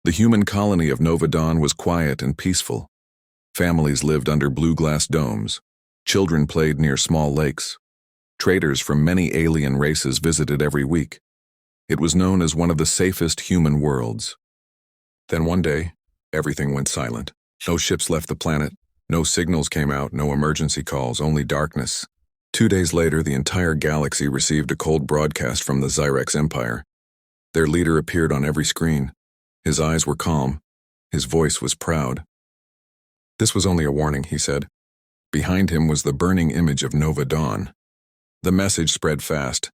The human colony of Nova Dawn was quiet and peaceful. Families lived under blue glass domes. Children played near small lakes. Traders from many alien races visited every week. It was known as one of the safest human worlds. Then one day, everything went silent. No ships left the planet. No signals came out, no emergency calls, only darkness. 2 days later, the entire galaxy received a cold broadcast from the Xyrex Empire. Their leader appeared on every screen. His eyes were calm. His voice was proud. "This was only a warning," he said. Behind him was the burning image of Nova Dawn. The message spread fast.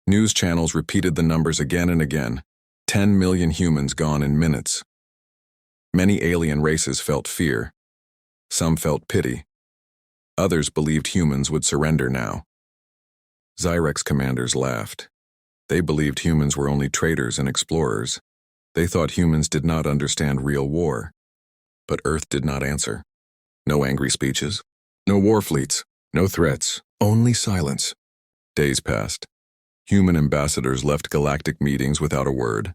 News channels repeated the numbers again and again. 10 million humans gone in minutes. Many alien races felt fear. Some felt pity. Others believed humans would surrender now. Xyrex commanders laughed. They believed humans were only traders and explorers. They thought humans did not understand real war. But Earth did not answer. No angry speeches. No war fleets. No threats. Only silence. Days passed. Human ambassadors left galactic meetings without a word.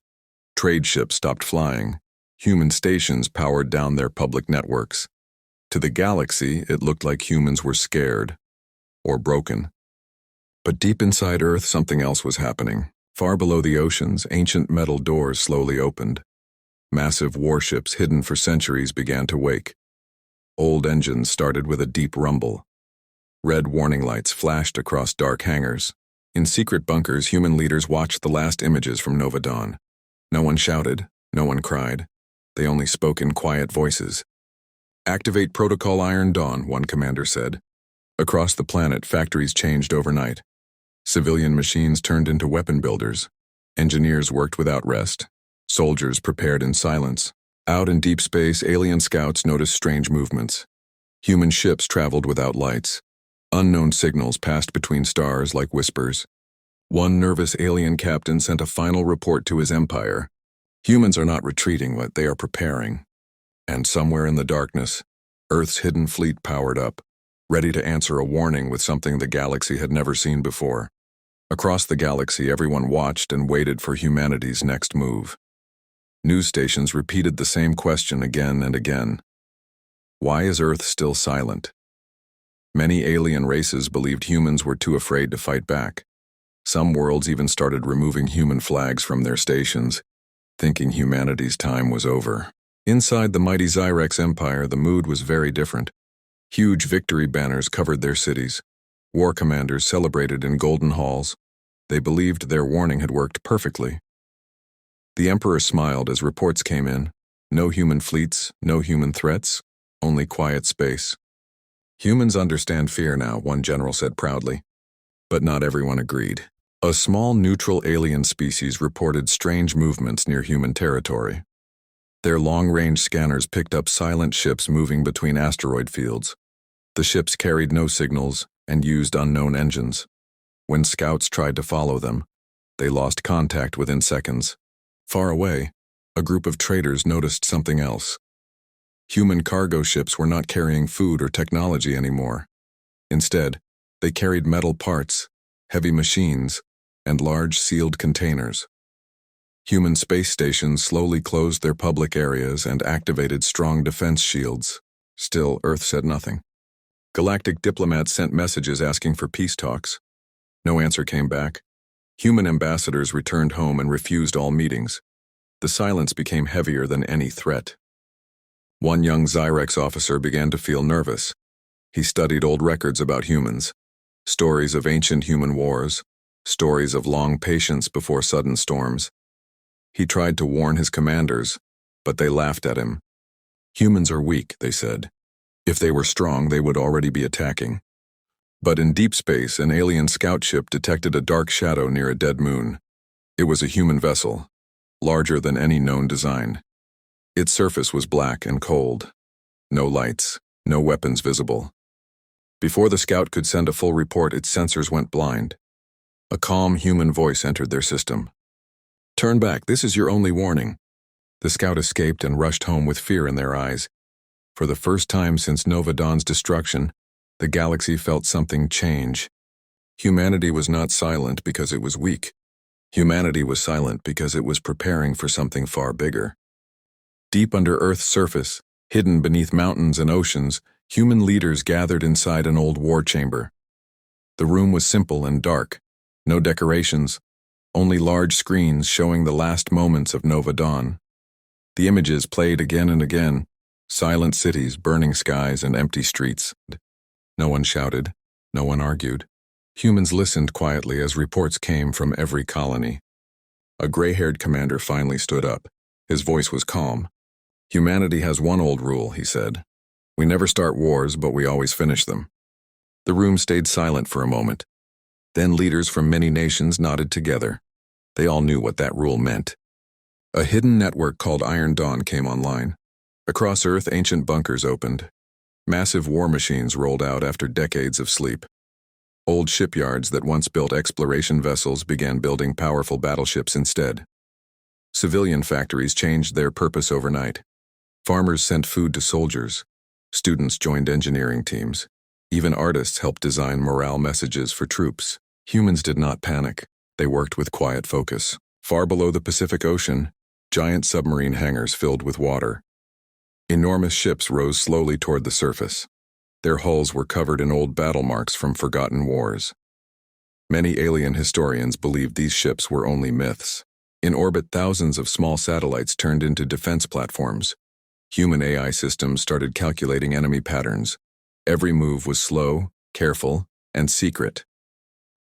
Trade ships stopped flying. Human stations powered down their public networks. To the galaxy, it looked like humans were scared. Or broken. But deep inside Earth, something else was happening. Far below the oceans, ancient metal doors slowly opened. Massive warships hidden for centuries began to wake. Old engines started with a deep rumble. Red warning lights flashed across dark hangars. In secret bunkers, human leaders watched the last images from Nova Dawn. No one shouted, no one cried. They only spoke in quiet voices. "Activate Protocol Iron Dawn," one commander said. Across the planet, factories changed overnight. Civilian machines turned into weapon builders. Engineers worked without rest. Soldiers prepared in silence. Out in deep space, alien scouts noticed strange movements. Human ships traveled without lights. Unknown signals passed between stars like whispers. One nervous alien captain sent a final report to his empire. Humans are not retreating, but they are preparing. And somewhere in the darkness, Earth's hidden fleet powered up, ready to answer a warning with something the galaxy had never seen before. Across the galaxy, everyone watched and waited for humanity's next move. News stations repeated the same question again and again. Why is Earth still silent? Many alien races believed humans were too afraid to fight back. Some worlds even started removing human flags from their stations, thinking humanity's time was over. Inside the mighty Xyrex Empire, the mood was very different. Huge victory banners covered their cities. War commanders celebrated in golden halls. They believed their warning had worked perfectly. The Emperor smiled as reports came in. No human fleets, no human threats, only quiet space. "Humans understand fear now," one general said proudly. But not everyone agreed. A small neutral alien species reported strange movements near human territory. Their long-range scanners picked up silent ships moving between asteroid fields. The ships carried no signals and used unknown engines. When scouts tried to follow them, they lost contact within seconds. Far away, a group of traders noticed something else. Human cargo ships were not carrying food or technology anymore. Instead, they carried metal parts, heavy machines, and large sealed containers. Human space stations slowly closed their public areas and activated strong defense shields. Still, Earth said nothing. Galactic diplomats sent messages asking for peace talks. No answer came back. Human ambassadors returned home and refused all meetings. The silence became heavier than any threat. One young Xyrex officer began to feel nervous. He studied old records about humans, stories of ancient human wars, stories of long patience before sudden storms. He tried to warn his commanders, but they laughed at him. "Humans are weak," they said. "If they were strong, they would already be attacking." But in deep space, an alien scout ship detected a dark shadow near a dead moon. It was a human vessel, larger than any known design. Its surface was black and cold. No lights, no weapons visible. Before the scout could send a full report, its sensors went blind. A calm human voice entered their system. "Turn back, this is your only warning." The scout escaped and rushed home with fear in their eyes. For the first time since Nova Dawn's destruction, the galaxy felt something change. Humanity was not silent because it was weak. Humanity was silent because it was preparing for something far bigger. Deep under Earth's surface, hidden beneath mountains and oceans, human leaders gathered inside an old war chamber. The room was simple and dark, no decorations, only large screens showing the last moments of Nova Dawn. The images played again and again, silent cities, burning skies, and empty streets. No one shouted, no one argued. Humans listened quietly as reports came from every colony. A gray-haired commander finally stood up. His voice was calm. "Humanity has one old rule," he said. "We never start wars, but we always finish them." The room stayed silent for a moment. Then leaders from many nations nodded together. They all knew what that rule meant. A hidden network called Iron Dawn came online. Across Earth, ancient bunkers opened. Massive war machines rolled out after decades of sleep. Old shipyards that once built exploration vessels began building powerful battleships instead. Civilian factories changed their purpose overnight. Farmers sent food to soldiers. Students joined engineering teams. Even artists helped design morale messages for troops. Humans did not panic. They worked with quiet focus. Far below the Pacific Ocean, giant submarine hangars filled with water. Enormous ships rose slowly toward the surface. Their hulls were covered in old battle marks from forgotten wars. Many alien historians believed these ships were only myths. In orbit, thousands of small satellites turned into defense platforms. Human AI systems started calculating enemy patterns. Every move was slow, careful, and secret.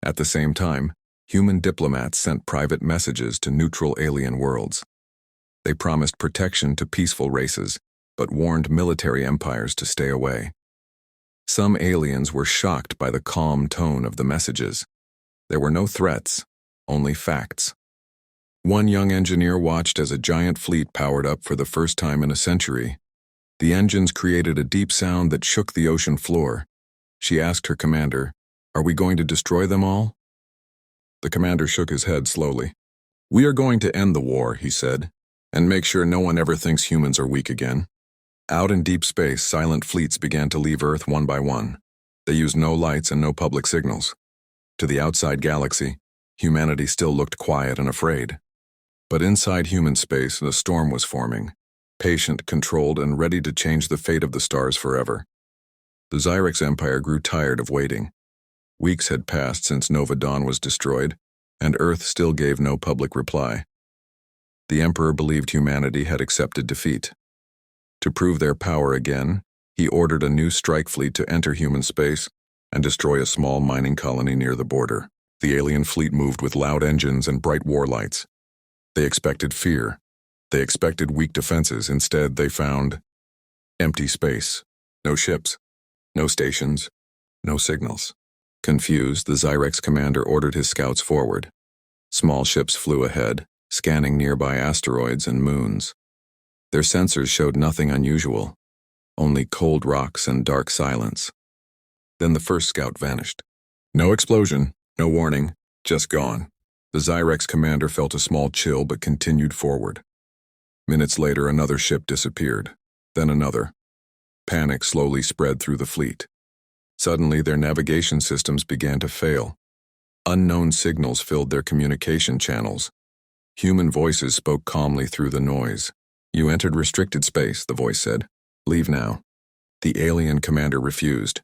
At the same time, human diplomats sent private messages to neutral alien worlds. They promised protection to peaceful races, but warned military empires to stay away. Some aliens were shocked by the calm tone of the messages. There were no threats, only facts. One young engineer watched as a giant fleet powered up for the first time in a century. The engines created a deep sound that shook the ocean floor. She asked her commander, "Are we going to destroy them all?" The commander shook his head slowly. "We are going to end the war," he said, "and make sure no one ever thinks humans are weak again." Out in deep space, silent fleets began to leave Earth one by one. They used no lights and no public signals. To the outside galaxy, humanity still looked quiet and afraid. But inside human space, a storm was forming, patient, controlled, and ready to change the fate of the stars forever. The Xyrex Empire grew tired of waiting. Weeks had passed since Nova Dawn was destroyed, and Earth still gave no public reply. The Emperor believed humanity had accepted defeat. To prove their power again, he ordered a new strike fleet to enter human space and destroy a small mining colony near the border. The alien fleet moved with loud engines and bright war lights. They expected fear. They expected weak defenses. Instead, they found empty space. No ships, no stations, no signals. Confused, the Xyrex commander ordered his scouts forward. Small ships flew ahead, scanning nearby asteroids and moons. Their sensors showed nothing unusual, only cold rocks and dark silence. Then the first scout vanished. No explosion, no warning, just gone. The Xyrex commander felt a small chill but continued forward. Minutes later, another ship disappeared, then another. Panic slowly spread through the fleet. Suddenly, their navigation systems began to fail. Unknown signals filled their communication channels. Human voices spoke calmly through the noise. "You entered restricted space," the voice said. "Leave now." The alien commander refused.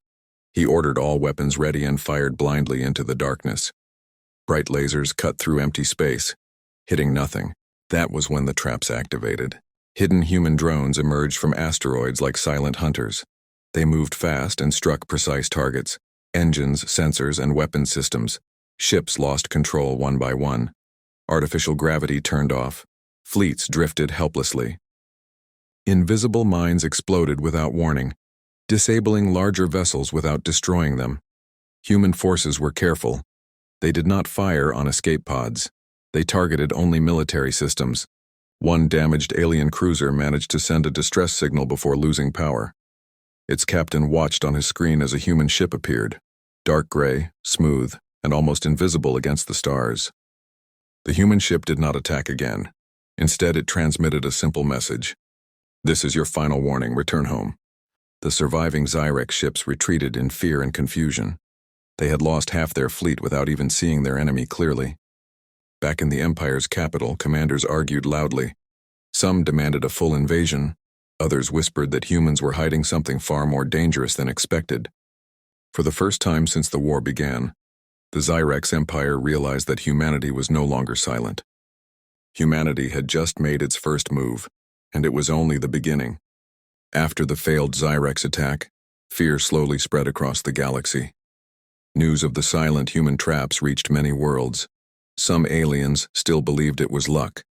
He ordered all weapons ready and fired blindly into the darkness. Bright lasers cut through empty space, hitting nothing. That was when the traps activated. Hidden human drones emerged from asteroids like silent hunters. They moved fast and struck precise targets. Engines, sensors, and weapon systems. Ships lost control one by one. Artificial gravity turned off. Fleets drifted helplessly. Invisible mines exploded without warning, disabling larger vessels without destroying them. Human forces were careful. They did not fire on escape pods. They targeted only military systems. One damaged alien cruiser managed to send a distress signal before losing power. Its captain watched on his screen as a human ship appeared, dark gray, smooth, and almost invisible against the stars. The human ship did not attack again. Instead, it transmitted a simple message. "This is your final warning, return home." The surviving Xyrex ships retreated in fear and confusion. They had lost half their fleet without even seeing their enemy clearly. Back in the Empire's capital, commanders argued loudly. Some demanded a full invasion, others whispered that humans were hiding something far more dangerous than expected. For the first time since the war began, the Xyrex Empire realized that humanity was no longer silent. Humanity had just made its first move, and it was only the beginning. After the failed Xyrex attack, fear slowly spread across the galaxy. News of the silent human traps reached many worlds. Some aliens still believed it was luck.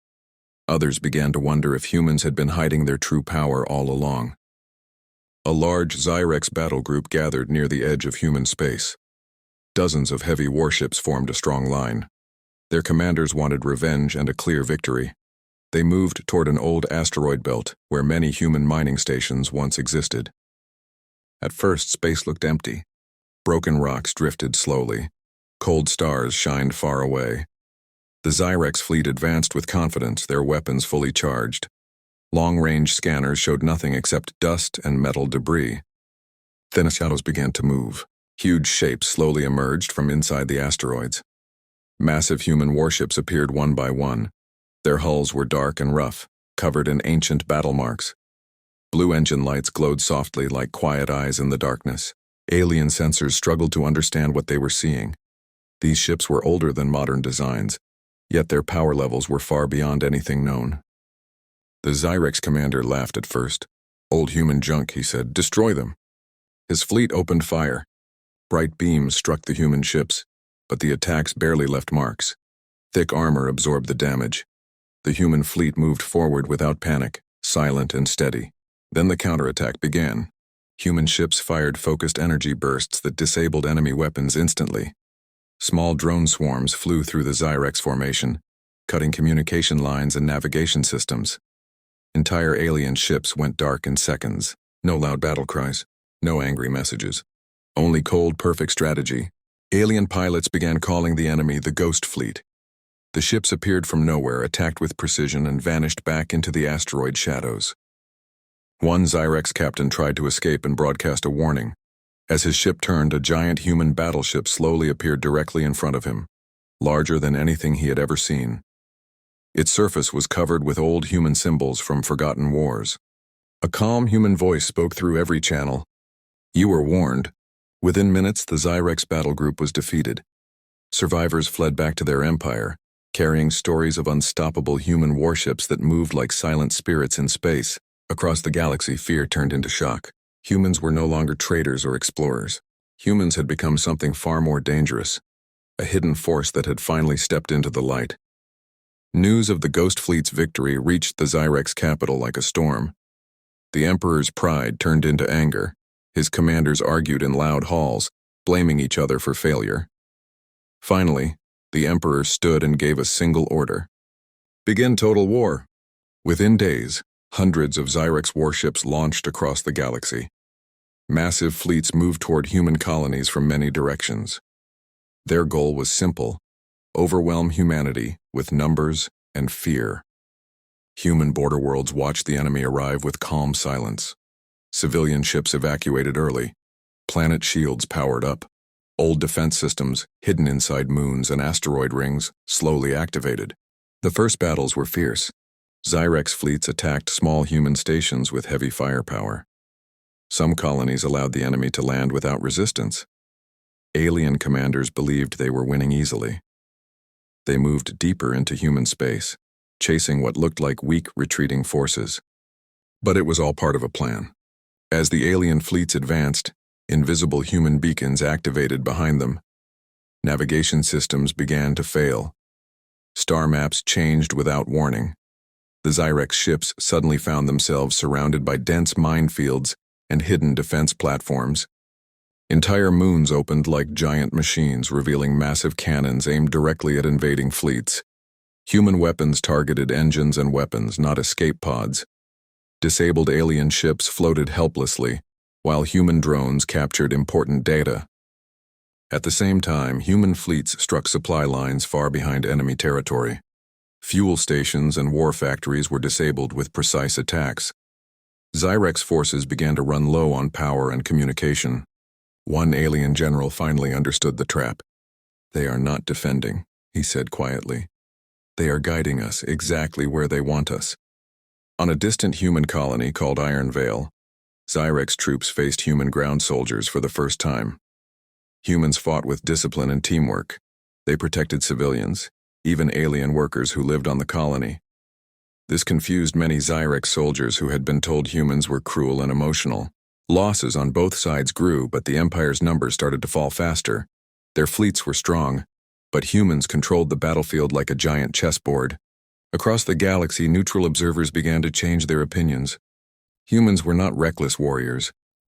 Others began to wonder if humans had been hiding their true power all along. A large Xyrex battle group gathered near the edge of human space. Dozens of heavy warships formed a strong line. Their commanders wanted revenge and a clear victory. They moved toward an old asteroid belt where many human mining stations once existed. At first, space looked empty. Broken rocks drifted slowly. Cold stars shined far away. The Xyrex fleet advanced with confidence, their weapons fully charged. Long-range scanners showed nothing except dust and metal debris. Then shadows began to move. Huge shapes slowly emerged from inside the asteroids. Massive human warships appeared one by one. Their hulls were dark and rough, covered in ancient battle marks. Blue engine lights glowed softly like quiet eyes in the darkness. Alien sensors struggled to understand what they were seeing. These ships were older than modern designs, yet their power levels were far beyond anything known. The Xyrex commander laughed at first. "Old human junk," he said. "Destroy them." His fleet opened fire. Bright beams struck the human ships, but the attacks barely left marks. Thick armor absorbed the damage. The human fleet moved forward without panic, silent and steady. Then the counterattack began. Human ships fired focused energy bursts that disabled enemy weapons instantly. Small drone swarms flew through the Xyrex formation, cutting communication lines and navigation systems. Entire alien ships went dark in seconds. No loud battle cries, no angry messages. Only cold, perfect strategy. Alien pilots began calling the enemy the Ghost Fleet. The ships appeared from nowhere, attacked with precision, and vanished back into the asteroid shadows. One Xyrex captain tried to escape and broadcast a warning. As his ship turned, a giant human battleship slowly appeared directly in front of him, larger than anything he had ever seen. Its surface was covered with old human symbols from forgotten wars. A calm human voice spoke through every channel. "You were warned." Within minutes, the Xyrex battle group was defeated. Survivors fled back to their empire, carrying stories of unstoppable human warships that moved like silent spirits in space. Across the galaxy, fear turned into shock. Humans were no longer traders or explorers. Humans had become something far more dangerous, a hidden force that had finally stepped into the light. News of the Ghost Fleet's victory reached the Xyrex capital like a storm. The Emperor's pride turned into anger. His commanders argued in loud halls, blaming each other for failure. Finally, the Emperor stood and gave a single order: "Begin total war." Within days, hundreds of Xyrex warships launched across the galaxy. Massive fleets moved toward human colonies from many directions. Their goal was simple: overwhelm humanity with numbers and fear. Human border worlds watched the enemy arrive with calm silence. Civilian ships evacuated early. Planet shields powered up. Old defense systems, hidden inside moons and asteroid rings, slowly activated. The first battles were fierce. Xyrex fleets attacked small human stations with heavy firepower. Some colonies allowed the enemy to land without resistance. Alien commanders believed they were winning easily. They moved deeper into human space, chasing what looked like weak, retreating forces. But it was all part of a plan. As the alien fleets advanced, invisible human beacons activated behind them. Navigation systems began to fail. Star maps changed without warning. The Xyrex ships suddenly found themselves surrounded by dense minefields and hidden defense platforms. Entire moons opened like giant machines, revealing massive cannons aimed directly at invading fleets. Human weapons targeted engines and weapons, not escape pods. Disabled alien ships floated helplessly, while human drones captured important data. At the same time, human fleets struck supply lines far behind enemy territory. Fuel stations and war factories were disabled with precise attacks. Xyrex forces began to run low on power and communication. One alien general finally understood the trap. "They are not defending," he said quietly. "They are guiding us exactly where they want us." On a distant human colony called Iron Vale, Zyrex troops faced human ground soldiers for the first time. Humans fought with discipline and teamwork. They protected civilians, even alien workers who lived on the colony. This confused many Zyrex soldiers who had been told humans were cruel and emotional. Losses on both sides grew, but the Empire's numbers started to fall faster. Their fleets were strong, but humans controlled the battlefield like a giant chessboard. Across the galaxy, neutral observers began to change their opinions. Humans were not reckless warriors.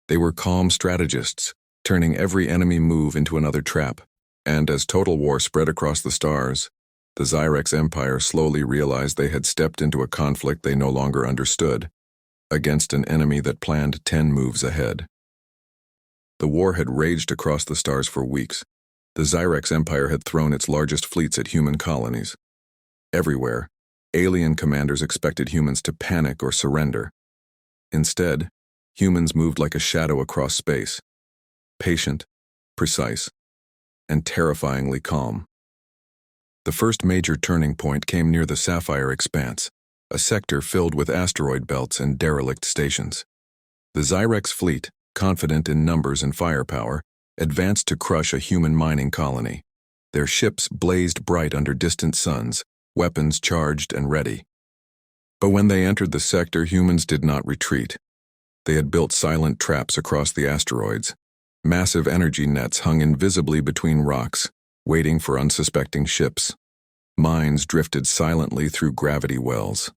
They were calm strategists, turning every enemy move into another trap. And as total war spread across the stars, the Zyrex Empire slowly realized they had stepped into a conflict they no longer understood, against an enemy that planned 10 moves ahead. The war had raged across the stars for weeks. The Zyrex Empire had thrown its largest fleets at human colonies. Everywhere, alien commanders expected humans to panic or surrender. Instead, humans moved like a shadow across space, patient, precise, and terrifyingly calm. The first major turning point came near the Sapphire Expanse, a sector filled with asteroid belts and derelict stations. The Zyrex fleet, confident in numbers and firepower, advanced to crush a human mining colony. Their ships blazed bright under distant suns, weapons charged and ready. But when they entered the sector, humans did not retreat. They had built silent traps across the asteroids. Massive energy nets hung invisibly between rocks, waiting for unsuspecting ships. Mines drifted silently through gravity wells.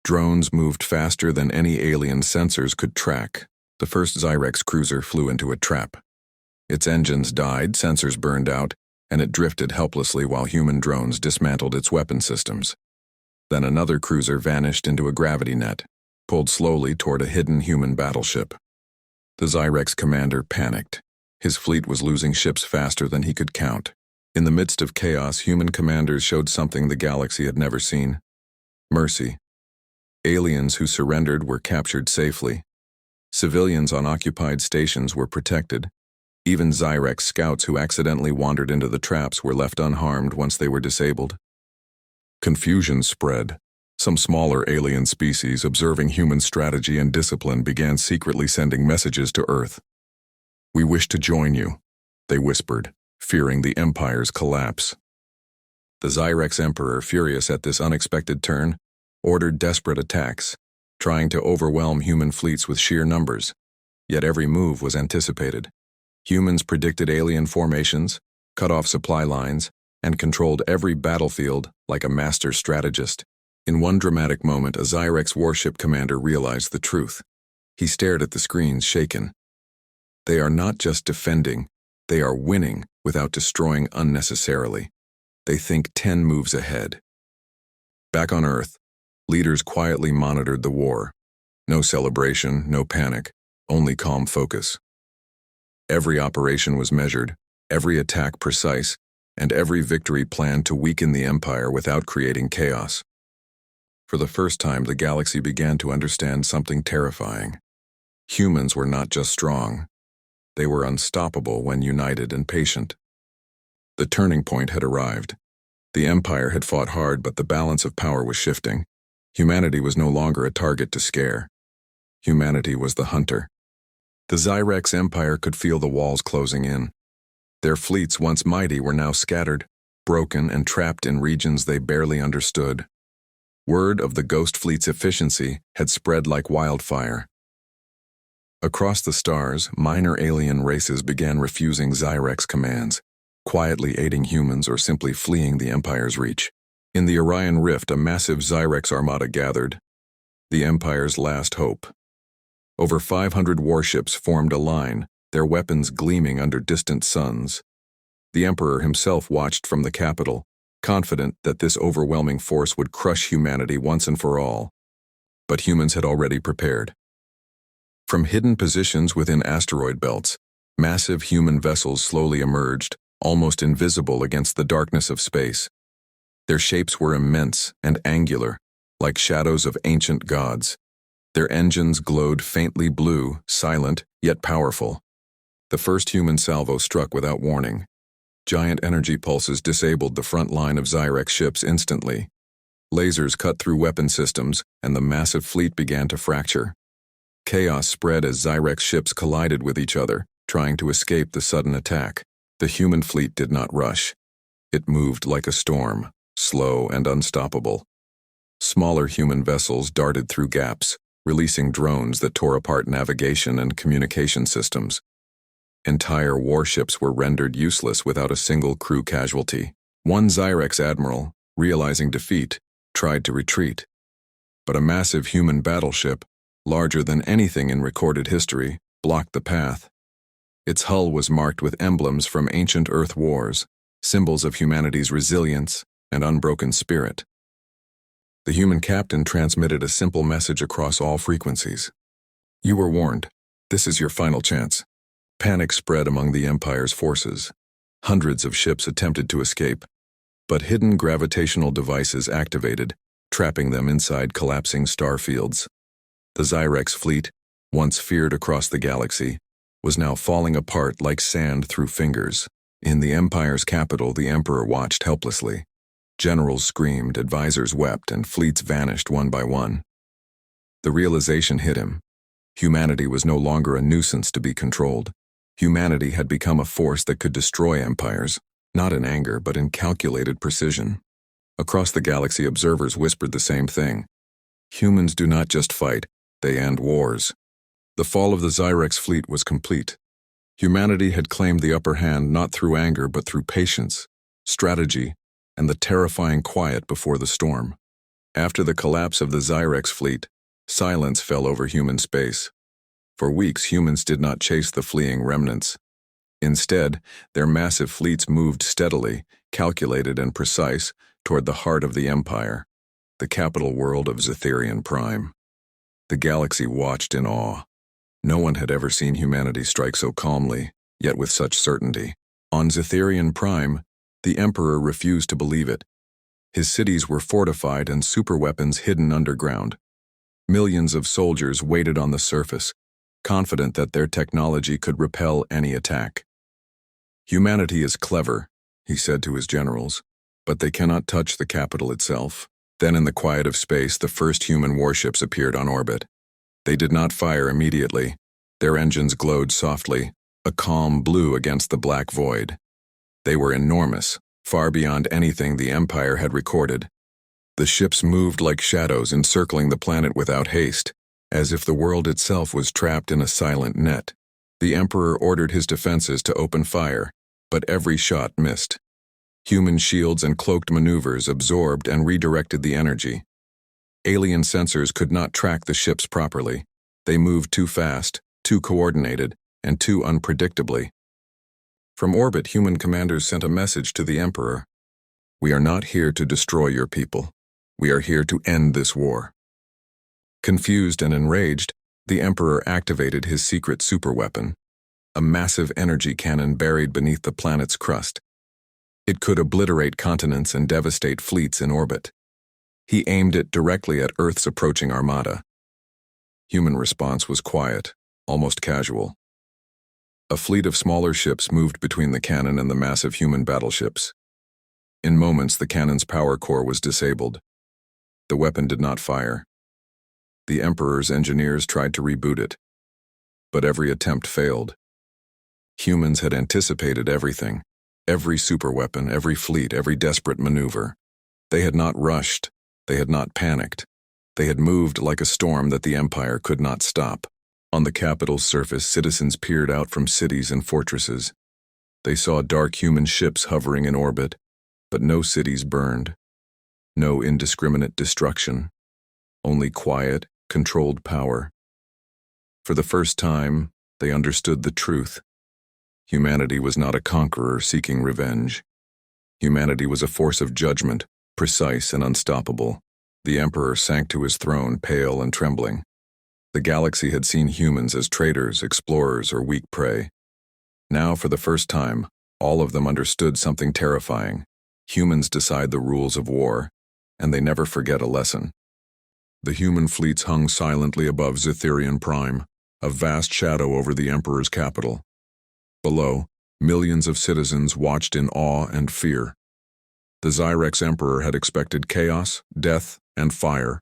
Drones moved faster than any alien sensors could track. The first Zyrex cruiser flew into a trap. Its engines died, sensors burned out, and it drifted helplessly while human drones dismantled its weapon systems. Then another cruiser vanished into a gravity net, pulled slowly toward a hidden human battleship. The Zyrex commander panicked. His fleet was losing ships faster than he could count. In the midst of chaos, human commanders showed something the galaxy had never seen: mercy. Aliens who surrendered were captured safely. Civilians on occupied stations were protected. Even Zyrex scouts who accidentally wandered into the traps were left unharmed once they were disabled. Confusion spread. Some smaller alien species, observing human strategy and discipline, began secretly sending messages to Earth. "We wish to join you," they whispered, fearing the Empire's collapse. The Zyrex Emperor, furious at this unexpected turn, ordered desperate attacks, trying to overwhelm human fleets with sheer numbers. Yet every move was anticipated. Humans predicted alien formations, cut off supply lines, and controlled every battlefield like a master strategist. In one dramatic moment, a Zyrex warship commander realized the truth. He stared at the screens, shaken. They are not just defending, they are winning without destroying unnecessarily. They think 10 moves ahead. Back on Earth, leaders quietly monitored the war. No celebration, no panic, only calm focus. Every operation was measured, every attack precise, and every victory planned to weaken the Empire without creating chaos. For the first time, the galaxy began to understand something terrifying. Humans were not just strong. They were unstoppable when united and patient. The turning point had arrived. The Empire had fought hard, but the balance of power was shifting. Humanity was no longer a target to scare. Humanity was the hunter. The Zyrex Empire could feel the walls closing in. Their fleets, once mighty, were now scattered, broken, and trapped in regions they barely understood. Word of the Ghost Fleet's efficiency had spread like wildfire. Across the stars, minor alien races began refusing Zyrex commands, quietly aiding humans or simply fleeing the Empire's reach. In the Orion Rift, a massive Zyrex armada gathered, the Empire's last hope. Over 500 warships formed a line, their weapons gleaming under distant suns. The Emperor himself watched from the capital, confident that this overwhelming force would crush humanity once and for all. But humans had already prepared. From hidden positions within asteroid belts, massive human vessels slowly emerged, almost invisible against the darkness of space. Their shapes were immense and angular, like shadows of ancient gods. Their engines glowed faintly blue, silent, yet powerful. The first human salvo struck without warning. Giant energy pulses disabled the front line of Zyrex ships instantly. Lasers cut through weapon systems, and the massive fleet began to fracture. Chaos spread as Zyrex ships collided with each other, trying to escape the sudden attack. The human fleet did not rush. It moved like a storm, slow and unstoppable. Smaller human vessels darted through gaps, releasing drones that tore apart navigation and communication systems. Entire warships were rendered useless without a single crew casualty. One Zyrex admiral, realizing defeat, tried to retreat. But a massive human battleship, larger than anything in recorded history, blocked the path. Its hull was marked with emblems from ancient Earth wars, symbols of humanity's resilience and unbroken spirit. The human captain transmitted a simple message across all frequencies. "You were warned. This is your final chance." Panic spread among the Empire's forces. Hundreds of ships attempted to escape, but hidden gravitational devices activated, trapping them inside collapsing star fields. The Zyrex fleet, once feared across the galaxy, was now falling apart like sand through fingers. In the Empire's capital, the Emperor watched helplessly. Generals screamed, advisors wept, and fleets vanished one by one. The realization hit him. Humanity was no longer a nuisance to be controlled. Humanity had become a force that could destroy empires, not in anger but in calculated precision. Across the galaxy, observers whispered the same thing. Humans do not just fight, they end wars. The fall of the Zyrex fleet was complete. Humanity had claimed the upper hand not through anger but through patience, strategy, and the terrifying quiet before the storm. After the collapse of the Zyrex fleet, silence fell over human space. For weeks, humans did not chase the fleeing remnants. Instead, their massive fleets moved steadily, calculated and precise, toward the heart of the Empire, the capital world of Zetherian Prime. The galaxy watched in awe. No one had ever seen humanity strike so calmly, yet with such certainty. On Zetherian Prime, the Emperor refused to believe it. His cities were fortified and superweapons hidden underground. Millions of soldiers waited on the surface, confident that their technology could repel any attack. "Humanity is clever," he said to his generals, "but they cannot touch the capital itself." Then in the quiet of space, the first human warships appeared on orbit. They did not fire immediately. Their engines glowed softly, a calm blue against the black void. They were enormous, far beyond anything the Empire had recorded. The ships moved like shadows encircling the planet without haste, as if the world itself was trapped in a silent net. The Emperor ordered his defenses to open fire, but every shot missed. Human shields and cloaked maneuvers absorbed and redirected the energy. Alien sensors could not track the ships properly. They moved too fast, too coordinated, and too unpredictably. From orbit, human commanders sent a message to the Emperor. "We are not here to destroy your people. We are here to end this war." Confused and enraged, the Emperor activated his secret superweapon, a massive energy cannon buried beneath the planet's crust. It could obliterate continents and devastate fleets in orbit. He aimed it directly at Earth's approaching armada. Human response was quiet, almost casual. A fleet of smaller ships moved between the cannon and the massive human battleships. In moments, the cannon's power core was disabled. The weapon did not fire. The Emperor's engineers tried to reboot it, but every attempt failed. Humans had anticipated everything, every superweapon, every fleet, every desperate maneuver. They had not rushed, they had not panicked. They had moved like a storm that the Empire could not stop. On the capital's surface, citizens peered out from cities and fortresses. They saw dark human ships hovering in orbit, but no cities burned. No indiscriminate destruction. Only quiet, controlled power. For the first time, they understood the truth. Humanity was not a conqueror seeking revenge. Humanity was a force of judgment, precise and unstoppable. The Emperor sank to his throne, pale and trembling. The galaxy had seen humans as traitors, explorers, or weak prey. Now, for the first time, all of them understood something terrifying. Humans decide the rules of war, and they never forget a lesson. The human fleets hung silently above Zetherian Prime, a vast shadow over the Emperor's capital. Below, millions of citizens watched in awe and fear. The Xyrex Emperor had expected chaos, death, and fire,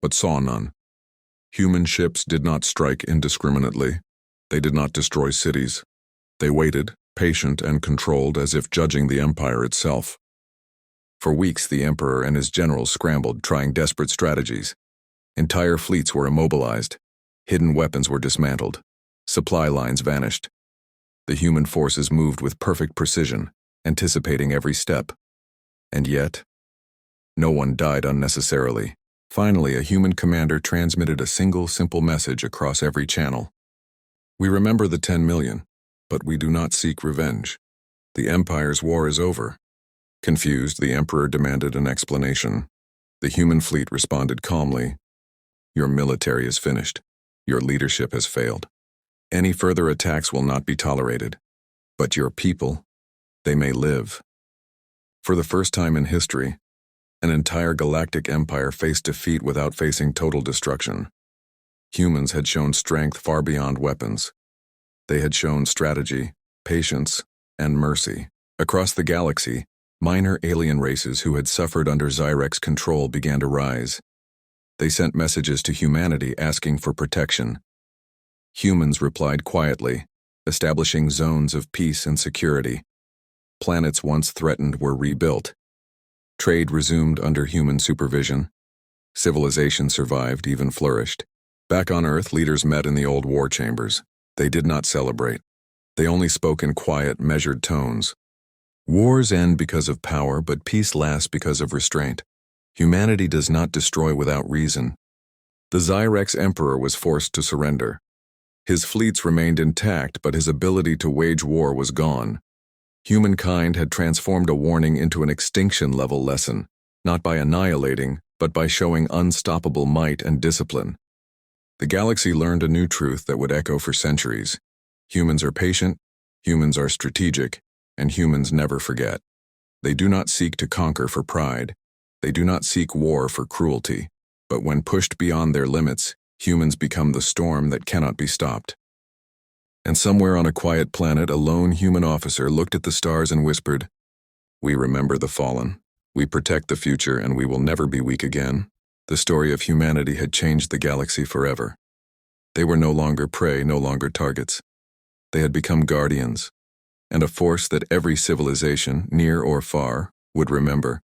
but saw none. Human ships did not strike indiscriminately. They did not destroy cities. They waited, patient and controlled, as if judging the Empire itself. For weeks, the Emperor and his generals scrambled, trying desperate strategies. Entire fleets were immobilized. Hidden weapons were dismantled. Supply lines vanished. The human forces moved with perfect precision, anticipating every step. And yet, no one died unnecessarily. Finally, a human commander transmitted a single, simple message across every channel. "We remember the 10 million, but we do not seek revenge. The Empire's war is over." Confused, the Emperor demanded an explanation. The human fleet responded calmly, "Your military is finished. Your leadership has failed. Any further attacks will not be tolerated. But your people, they may live." For the first time in history, an entire galactic empire faced defeat without facing total destruction. Humans had shown strength far beyond weapons. They had shown strategy, patience, and mercy. Across the galaxy, minor alien races who had suffered under Xyrex control began to rise. They sent messages to humanity asking for protection. Humans replied quietly, establishing zones of peace and security. Planets once threatened were rebuilt. Trade resumed under human supervision. Civilization survived, even flourished. Back on Earth, leaders met in the old war chambers. They did not celebrate. They only spoke in quiet, measured tones. Wars end because of power, but peace lasts because of restraint. Humanity does not destroy without reason. The Xyrex Emperor was forced to surrender. His fleets remained intact, but his ability to wage war was gone. Humankind had transformed a warning into an extinction-level lesson, not by annihilating, but by showing unstoppable might and discipline. The galaxy learned a new truth that would echo for centuries. Humans are patient, humans are strategic, and humans never forget. They do not seek to conquer for pride. They do not seek war for cruelty. But when pushed beyond their limits, humans become the storm that cannot be stopped. And somewhere on a quiet planet, a lone human officer looked at the stars and whispered, "We remember the fallen. We protect the future, and we will never be weak again." The story of humanity had changed the galaxy forever. They were no longer prey, no longer targets. They had become guardians, and a force that every civilization, near or far, would remember.